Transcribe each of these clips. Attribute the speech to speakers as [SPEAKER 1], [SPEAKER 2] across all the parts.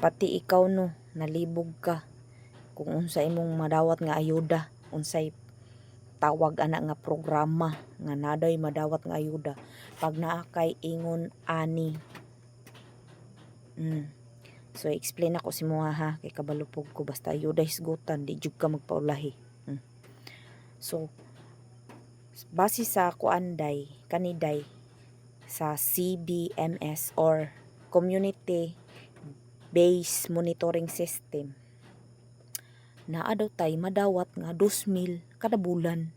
[SPEAKER 1] Pati ikaw no, nalibog ka kung unsay imong madawat nga ayuda, unsay tawag ana nga programa nga naday madawat nga ayuda pag naa kay ingon ani. So explain ako si mga ha kay kabalupog ko basta ayuda hisgutan di jud ka magpaulahi. So base sa kuanday kaniday sa CBMS or Community Based Monitoring System, naa daw tay madawat nga 2,000 kada bulan.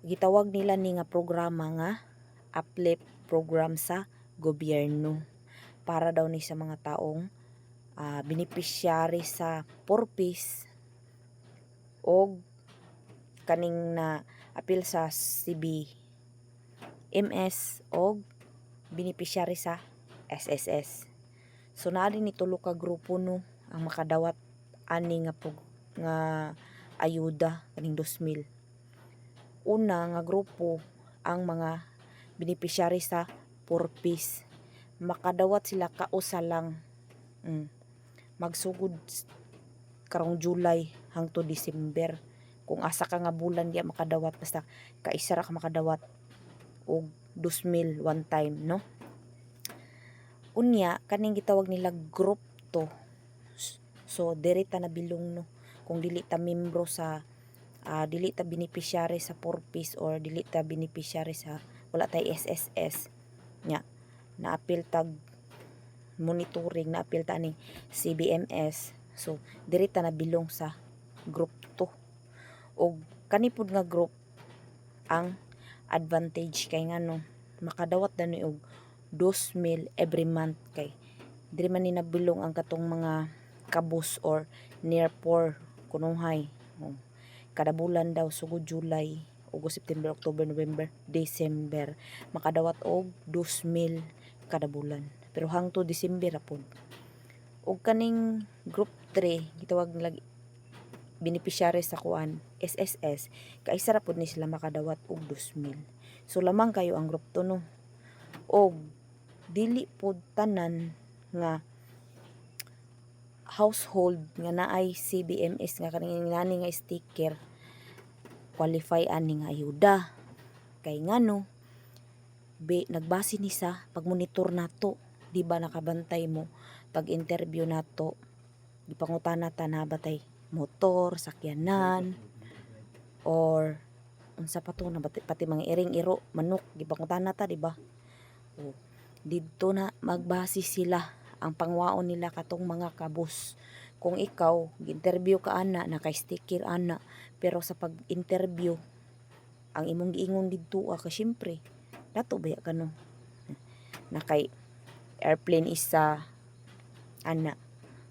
[SPEAKER 1] Gitawag nila ni nga programa nga uplift program sa gobyerno para daw ni sa mga taong beneficiary sa purpose o kaning na apil sa CBMS o beneficiary sa SSS. So naa din ni tulo ka grupo no ang makadawat ani nga ayuda kaning 2,000. Una nga grupo ang mga beneficiary sa purpose. Makadawat sila kausa lang. Magsugod karong July hangtod December. Kung asa ka nga bulan diya makadawat basta kaisa ra ka makadawat og 2,000 one time no. Unya kaning gitawag nila group 2. So diri ta nabilong no kung dili ta membro sa dili ta beneficiary sa purpose or dili ta beneficiary sa wala tay SSS nya naapil tag monitoring naapil ta ni CBMS. So diri ta nabilong sa group 2 og kani pud nga group ang advantage kay ngano makadawat dani og 2,000 every month kay diri man ni nabilong ang katong mga kabus or near poor kunuhay. Kada bulan daw sugod July, August, September, October, November, December makadawat og 2,000 kada bulan. Pero hangtod December ra pod. Og kaning group 3 gitawag nila beneficiary sa kuan SSS kaisa ra pod ni sila makadawat og 2,000. So lamang kayo ang group 2 no. Og dili pod tanan nga household nga naay CBMS nga kaning nani nga sticker qualify ani nga ayuda. Kay ngano nagbase ni sa pagmonitor nato, di ba nakabantay mo pag interview nato gipangutana ta na batay motor, sakyanan or unsa pa to na pati mga iring-iro, manok gipangutana ta di ba? Dito na magbase sila ang pangwaon nila katong mga kabus. Kung ikaw gi-interview ka ana naka-sticker ana pero sa pag-interview ang imong giingon didto ka syempre dato baya ka no nakay airplane isa ana.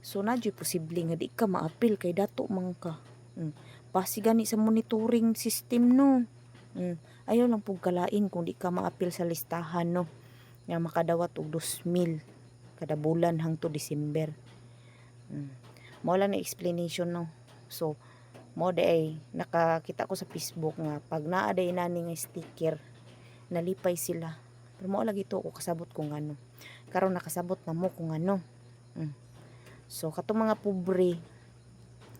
[SPEAKER 1] So na jud posible nga di ka maapil kay dato man ka. Basi gani sa monitoring system no. Ayaw lang pug kalain kung di ka maapil sa listahan no nga makadawat og 2,000 kada bulan hangtod December. Mao lang na explanation no. So mo day nakakita ko sa Facebook nga pag naa day nani nga sticker nalipay sila. Pero mao lagi to ko kasabot kung ano. Karon nakasabot na mo kung ano. So katong mga pobre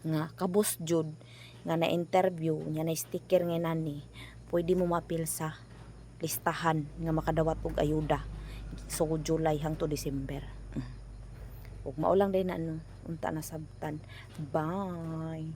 [SPEAKER 1] nga kabus jud nga na interview nya na sticker nga nani pwede mo maapil sa listahan nga makadawat og ayuda so July hangtod December. Ug mao lang day na no unta na sabtan. Bye.